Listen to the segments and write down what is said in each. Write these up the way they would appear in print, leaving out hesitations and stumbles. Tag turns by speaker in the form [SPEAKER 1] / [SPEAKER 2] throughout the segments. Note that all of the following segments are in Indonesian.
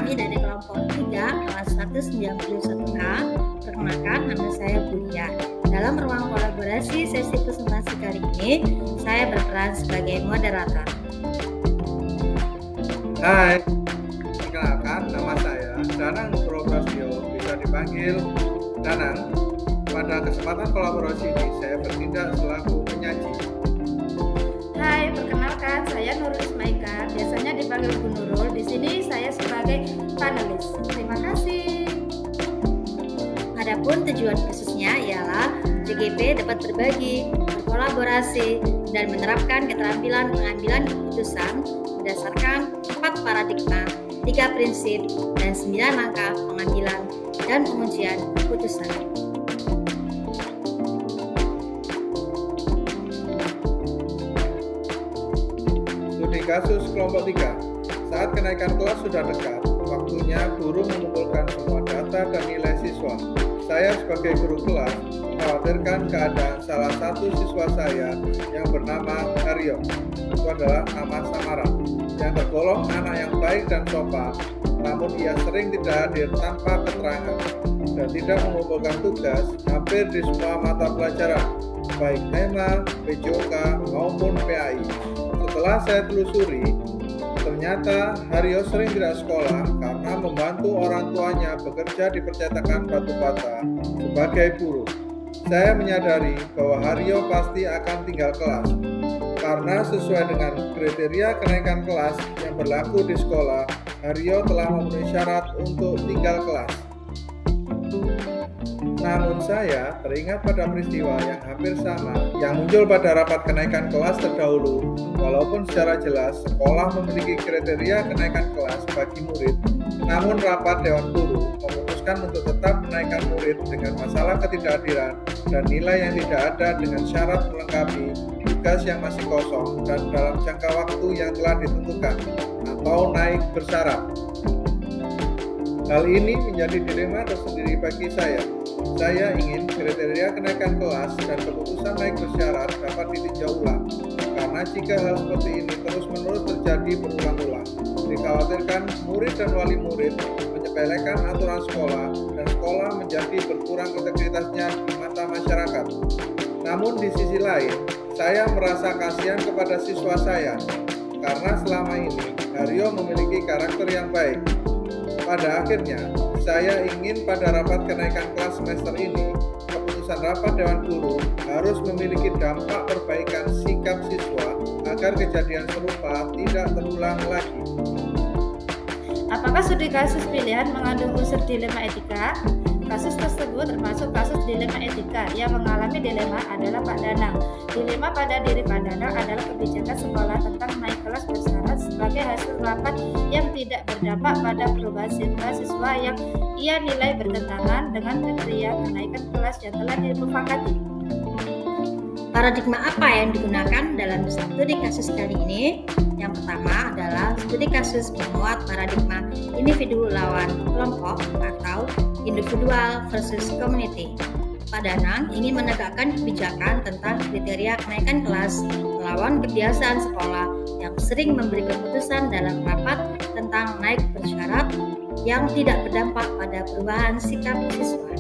[SPEAKER 1] kami dari kelompok 3 kelas 191A. Perkenalkan, nama saya Bulia. Dalam ruang kolaborasi sesi presentasi kali ini, saya berperan sebagai moderator.
[SPEAKER 2] Hai, perkenalkan nama saya Danang Nugroho, bisa dipanggil Danang. Pada kesempatan kolaborasi ini, saya bertindak selaku penyaji.
[SPEAKER 3] Hai, perkenalkan saya Nurul Ismaika, biasanya dipanggil Bu Nurul. Di sini saya sebagai panelis. Terima kasih.
[SPEAKER 1] Adapun tujuan khususnya ialah JGP dapat berbagi, berkolaborasi, dan menerapkan keterampilan pengambilan keputusan berdasarkan 4 paradigma, 3 prinsip, dan 9 langkah pengambilan dan pengujian keputusan.
[SPEAKER 2] Studi kasus kelompok 3. Saat kenaikan kelas sudah dekat, waktunya guru mengumpulkan semua data dan nilai siswa. Saya sebagai guru kelas mengkhawatirkan keadaan salah satu siswa saya yang bernama Haryo. Itu adalah nama samaran, yang tergolong anak yang baik dan sopan, namun ia sering tidak hadir tanpa keterangan dan tidak mengumpulkan tugas hampir di semua mata pelajaran, baik tema, PJOK maupun PAI. Setelah saya telusuri, ternyata Haryo sering tidak sekolah karena membantu orang tuanya bekerja di percetakan batu bata sebagai buruh. Saya menyadari bahwa Haryo pasti akan tinggal kelas karena sesuai dengan kriteria kenaikan kelas yang berlaku di sekolah, Haryo telah memenuhi syarat untuk tinggal kelas. Namun saya teringat pada peristiwa yang hampir sama yang muncul pada rapat kenaikan kelas terdahulu. Walaupun secara jelas sekolah memiliki kriteria kenaikan kelas bagi murid, namun rapat Dewan Guru memutuskan untuk tetap menaikkan murid dengan masalah ketidakhadiran dan nilai yang tidak ada dengan syarat melengkapi tugas yang masih kosong dan dalam jangka waktu yang telah ditentukan atau naik bersyarat. Hal ini menjadi dilema tersendiri bagi saya. Saya ingin kriteria kenaikan kelas dan keputusan naik bersyarat dapat ditinjau ulang. Karena jika hal seperti ini terus-menerus terjadi berulang-ulang, dikhawatirkan murid dan wali murid menyepelekan aturan sekolah dan sekolah menjadi berkurang integritasnya di mata masyarakat. Namun di sisi lain, saya merasa kasihan kepada siswa saya karena selama ini Haryo memiliki karakter yang baik. Pada akhirnya, saya ingin pada rapat kenaikan kelas semester ini, keputusan rapat Dewan Guru harus memiliki dampak perbaikan sikap siswa agar kejadian serupa tidak terulang lagi.
[SPEAKER 3] Apakah studi kasus pilihan mengandung unsur dilema etika? Kasus tersebut termasuk kasus dilema etika. Yang mengalami dilema adalah Pak Danang. Dilema pada diri Pak Danang adalah kebijakan sekolah tentang naik kelas bersyarat sebagai hasil rapat yang tidak berdampak pada perubahan siswa yang ia nilai bertentangan dengan kriteria kenaikan kelas yang telah dimufakati.
[SPEAKER 1] Paradigma apa yang digunakan dalam studi kasus kali ini? Yang pertama adalah studi kasus memuat paradigma individu lawan kelompok atau individual versus community. Pak Danang ingin menegakkan kebijakan tentang kriteria kenaikan kelas melawan kebiasaan sekolah yang sering memberi keputusan dalam rapat tentang naik bersyarat yang tidak berdampak pada perubahan sikap siswa.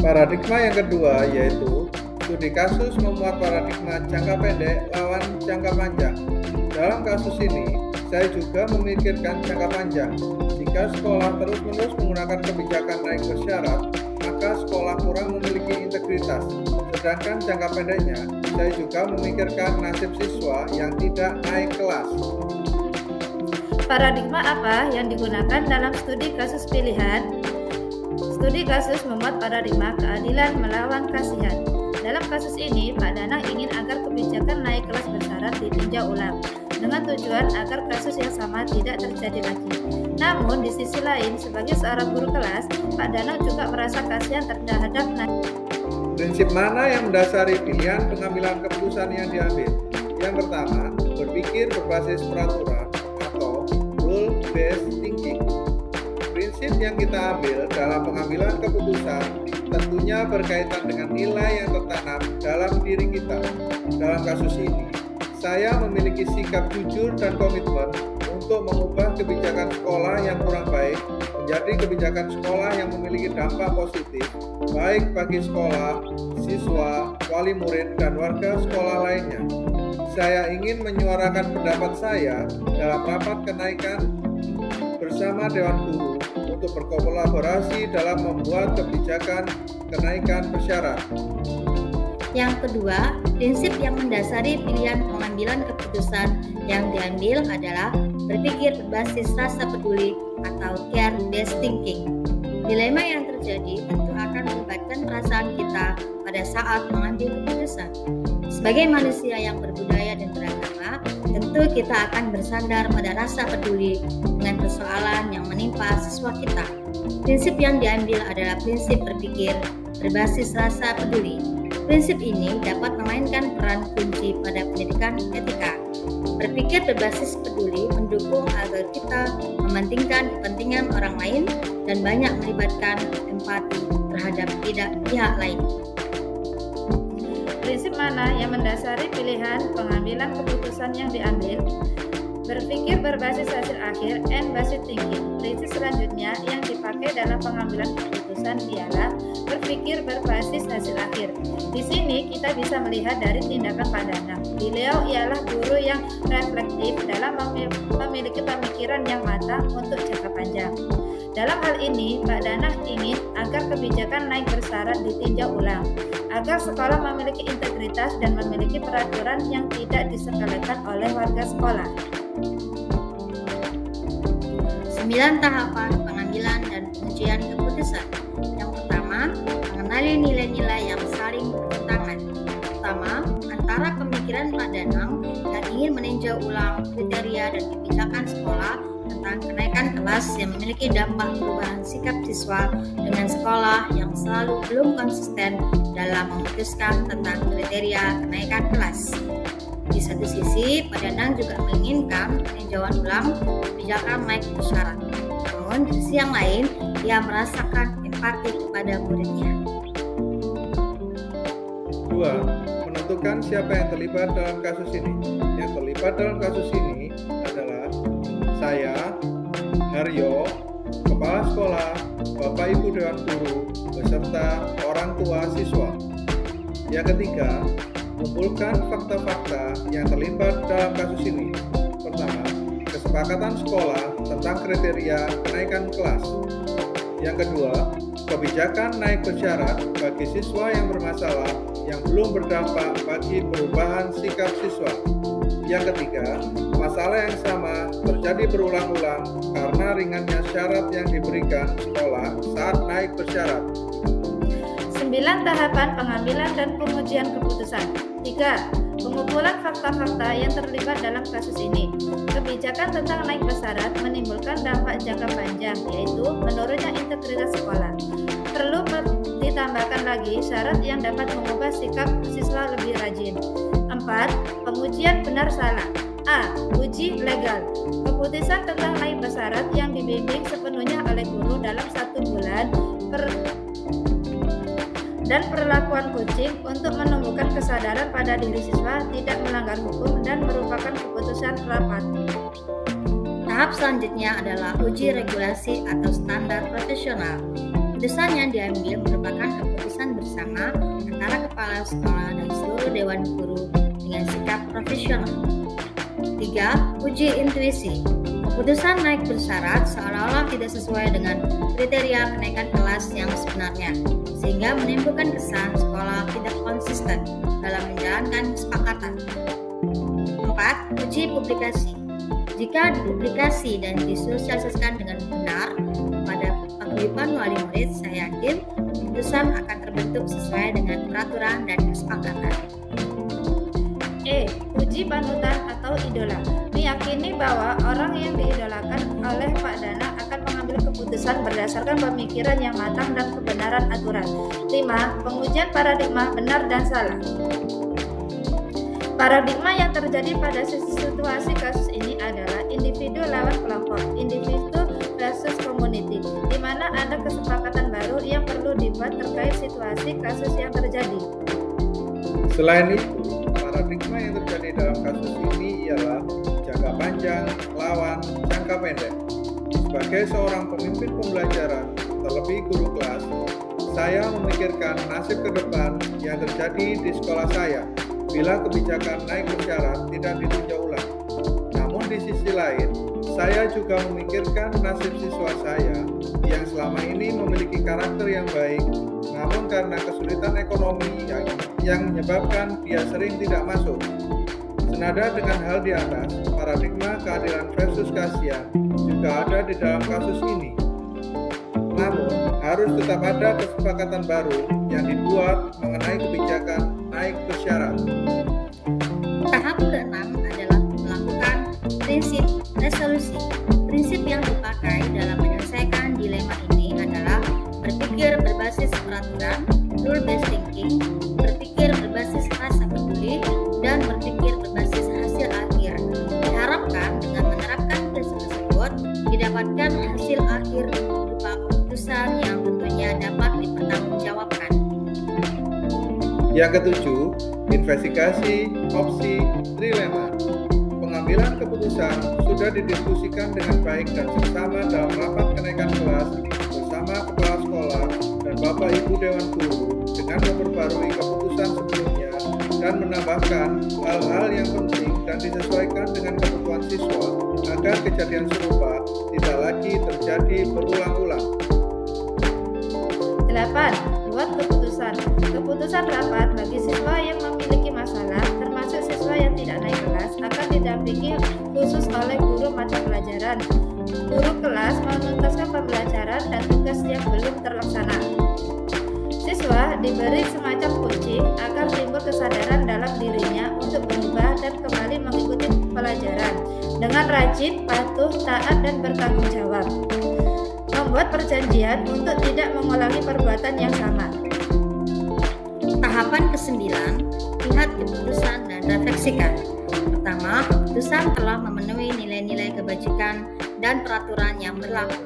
[SPEAKER 2] Paradigma yang kedua yaitu studi kasus memuat paradigma jangka pendek lawan jangka panjang. Dalam kasus ini, saya juga memikirkan jangka panjang. Jika sekolah terus-menerus menggunakan kebijakan naik bersyarat, maka sekolah kurang memiliki integritas. Sedangkan jangka pendeknya, saya juga memikirkan nasib siswa yang tidak naik kelas.
[SPEAKER 3] Paradigma apa yang digunakan dalam studi kasus pilihan? Studi kasus memuat paradigma keadilan melawan kasihan. Dalam kasus ini, Pak Danang ingin agar kebijakan naik kelas bersyarat ditinjau ulang dengan tujuan agar kasus yang sama tidak terjadi lagi. Namun di sisi lain, sebagai seorang guru kelas, Pak Danang juga merasa kasihan terhadap
[SPEAKER 2] Prinsip mana yang mendasari pilihan pengambilan keputusan yang diambil? Yang pertama, berpikir berbasis peraturan atau rule-based thinking. Prinsip yang kita ambil dalam pengambilan keputusan tentunya berkaitan dengan nilai yang tertanam dalam diri kita. Dalam kasus ini, saya memiliki sikap jujur dan komitmen untuk untuk mengubah kebijakan sekolah yang kurang baik menjadi kebijakan sekolah yang memiliki dampak positif baik bagi sekolah, siswa, wali murid, dan warga sekolah lainnya. Saya ingin menyuarakan pendapat saya dalam rapat kenaikan bersama Dewan Guru untuk berkolaborasi dalam membuat kebijakan kenaikan bersyarat.
[SPEAKER 1] Yang kedua, prinsip yang mendasari pilihan pengambilan keputusan yang diambil adalah berpikir berbasis rasa peduli atau care-based thinking. Dilema yang terjadi tentu akan melibatkan perasaan kita pada saat mengambil keputusan. Sebagai manusia yang berbudaya dan beragama, tentu kita akan bersandar pada rasa peduli dengan persoalan yang menimpa siswa kita. Prinsip yang diambil adalah prinsip berpikir berbasis rasa peduli. Prinsip ini dapat memainkan peran kunci pada pendidikan etika. Berpikir berbasis peduli mendukung agar kita mementingkan kepentingan orang lain dan banyak melibatkan empati terhadap pihak lain.
[SPEAKER 3] Prinsip mana yang mendasari pilihan pengambilan keputusan yang diambil? Berpikir berbasis hasil akhir and based thinking. Prinsip selanjutnya yang dipakai dalam pengambilan keputusan ialah berpikir berbasis hasil akhir. Di sini kita bisa melihat dari tindakan Pak Danang. Beliau ialah guru yang reflektif dalam memiliki pemikiran yang matang untuk jangka panjang. Dalam hal ini, Pak Danang ingin agar kebijakan naik bersyarat ditinjau ulang, agar sekolah memiliki integritas dan memiliki peraturan yang tidak disepelekan oleh warga sekolah.
[SPEAKER 1] 9 tahapan pengambilan dan pengujian keputusan. Yang pertama, mengenali nilai-nilai yang saling bertentangan. Pertama, antara pemikiran Pak Danang yang ingin meninjau ulang kriteria dan kebijakan sekolah tentang kenaikan kelas yang memiliki dampak perubahan sikap siswa dengan sekolah yang selalu belum konsisten dalam memutuskan tentang kriteria kenaikan kelas. Di satu sisi, Pak Danang juga menginginkan peninjauan ulang kebijakan naik bersyarat. Namun, di sisi yang lain, ia merasakan empati kepada muridnya.
[SPEAKER 2] 2. Menentukan siapa yang terlibat dalam kasus ini. Yang terlibat dalam kasus ini adalah saya, Haryo, Kepala Sekolah, Bapak Ibu Dewan Guru, beserta orang tua siswa. Yang ketiga, kumpulkan fakta-fakta yang terlibat dalam kasus ini. Pertama, kesepakatan sekolah tentang kriteria kenaikan kelas. Yang kedua, kebijakan naik bersyarat bagi siswa yang bermasalah yang belum berdampak bagi perubahan sikap siswa. Yang ketiga, masalah yang sama terjadi berulang-ulang karena ringannya syarat yang diberikan sekolah saat naik bersyarat.
[SPEAKER 3] 9 tahapan pengambilan dan pengujian keputusan. 3. Pengumpulan fakta-fakta yang terlibat dalam kasus ini. Kebijakan tentang naik bersyarat menimbulkan dampak jangka panjang, yaitu menurunnya integritas sekolah. Perlu ditambahkan lagi syarat yang dapat mengubah sikap siswa lebih rajin. 4. Pengujian benar salah. A. Uji legal. Keputusan tentang naik bersyarat yang dibimbing sepenuhnya oleh guru dalam 1 bulan dan perlakuan coaching untuk menumbuhkan kesadaran pada diri siswa tidak melanggar hukum dan merupakan keputusan rapat.
[SPEAKER 1] Tahap selanjutnya adalah uji regulasi atau standar profesional. Keputusan yang diambil merupakan keputusan bersama antara kepala sekolah dan seluruh dewan guru dengan sikap profesional. 3. Uji intuisi. Keputusan naik bersyarat seolah-olah tidak sesuai dengan kriteria kenaikan kelas yang sebenarnya, sehingga menimbulkan kesan sekolah tidak konsisten dalam menjalankan kesepakatan. 4. Uji publikasi. Jika dipublikasi dan disosialisasikan dengan benar kepada paguyuban wali murid, saya yakin keputusan akan terbentuk sesuai dengan peraturan dan kesepakatan.
[SPEAKER 3] E. Uji panutan atau idola. Meyakini bahwa orang yang diidolakan oleh Pak Danang akan mengambil keputusan berdasarkan pemikiran yang matang dan kebenaran aturan. 5. Pengujian paradigma benar dan salah. Paradigma yang terjadi pada situasi kasus ini adalah individu lawan kelompok, individu versus community, di mana ada kesepakatan baru yang perlu dibuat terkait situasi kasus yang terjadi.
[SPEAKER 2] Selain itu, paradigma yang terjadi dalam kasus ini ialah jaga jangka panjang, lawan, jangka pendek. Sebagai seorang pemimpin pembelajaran, terlebih guru kelas, saya memikirkan nasib ke depan yang terjadi di sekolah saya bila kebijakan naik bersyarat tidak ditinjau ulang. Namun di sisi lain, saya juga memikirkan nasib siswa saya yang selama ini memiliki karakter yang baik, namun karena kesulitan ekonomi yang menyebabkan dia sering tidak masuk. Senada dengan hal di atas, paradigma keadilan versus kasihan juga ada di dalam kasus ini. Namun, harus tetap ada kesepakatan baru yang dibuat mengenai kebijakan naik bersyarat.
[SPEAKER 1] Tahap keenam adalah melakukan prinsip resolusi. Prinsip yang dipakai dalam menyelesaikan dilema ini adalah berpikir berbasis peraturan, rule-based thinking, berpikir berbasis rasa peduli, dan berpikir berbasis hasil akhir. Diharapkan dengan menerapkan prinsip tersebut, didapatkan hasil akhir berupa keputusan yang tentunya dapat dipertanggungjawabkan.
[SPEAKER 2] Yang ketujuh, investigasi opsi trilema. Pengambilan keputusan sudah didiskusikan dengan baik dan seksama dalam rapat kenaikan kelas bersama kepala sekolah dan Bapak Ibu Dewan Guru dengan memperbarui keputusan sebelumnya dan menambahkan hal-hal yang penting dan disesuaikan dengan kebutuhan siswa agar kejadian serupa tidak lagi terjadi berulang-ulang.
[SPEAKER 3] 8. Buat keputusan. Keputusan rapat bagi siswa yang memiliki masalah, termasuk siswa yang tidak naik kelas, akan didampingi khusus oleh guru mata pelajaran. Guru kelas menuntaskan pembelajaran dan tugas yang belum terlaksana. Siswa diberi semacam kunci agar timbul kesadaran dalam dirinya untuk berubah dan kembali mengikuti pelajaran dengan rajin, patuh, taat, dan bertanggung jawab. Membuat perjanjian untuk tidak mengulangi perbuatan yang sama.
[SPEAKER 1] Tahapan ke-9, lihat keputusan dan refleksikan. Pertama, keputusan telah memenuhi nilai-nilai kebajikan dan peraturan yang berlaku.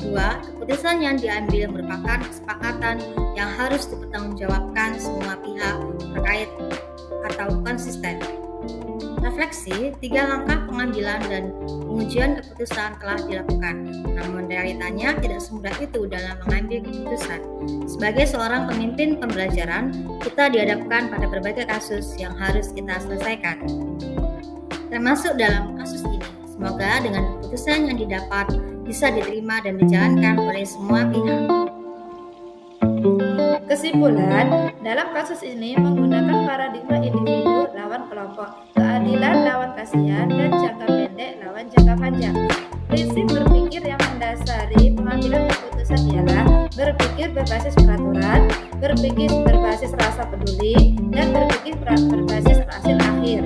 [SPEAKER 1] 2. Keputusan yang diambil merupakan kesepakatan yang harus dipertanggungjawabkan semua pihak terkait atau konsisten. Refleksi, 3 langkah pengambilan dan pengujian keputusan telah dilakukan, namun realitanya tidak semudah itu dalam mengambil keputusan. Sebagai seorang pemimpin pembelajaran, kita dihadapkan pada berbagai kasus yang harus kita selesaikan. Termasuk dalam kasus ini, semoga dengan keputusan yang didapat bisa diterima dan dijalankan oleh semua pihak.
[SPEAKER 3] Kesimpulan, dalam kasus ini menggunakan paradigma individu lawan kelompok, keadilan lawan kasihan, dan jangka pendek lawan jangka panjang. Prinsip berpikir yang mendasari pengambilan keputusan ialah berpikir berbasis peraturan, berpikir berbasis rasa peduli, dan berpikir berbasis hasil akhir.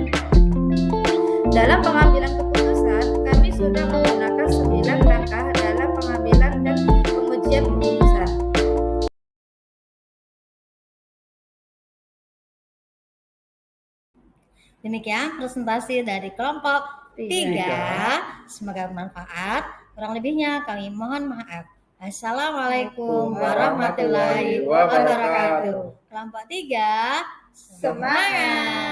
[SPEAKER 3] Dalam pengambilan keputusan, kami sudah menggunakan 9 langkah dalam pengambilan dan pengujian keputusan.
[SPEAKER 1] Demikian presentasi dari kelompok 3. Semoga bermanfaat. Kurang lebihnya kami mohon maaf. Assalamualaikum warahmatullahi wabarakatuh. Kelompok 3, semangat!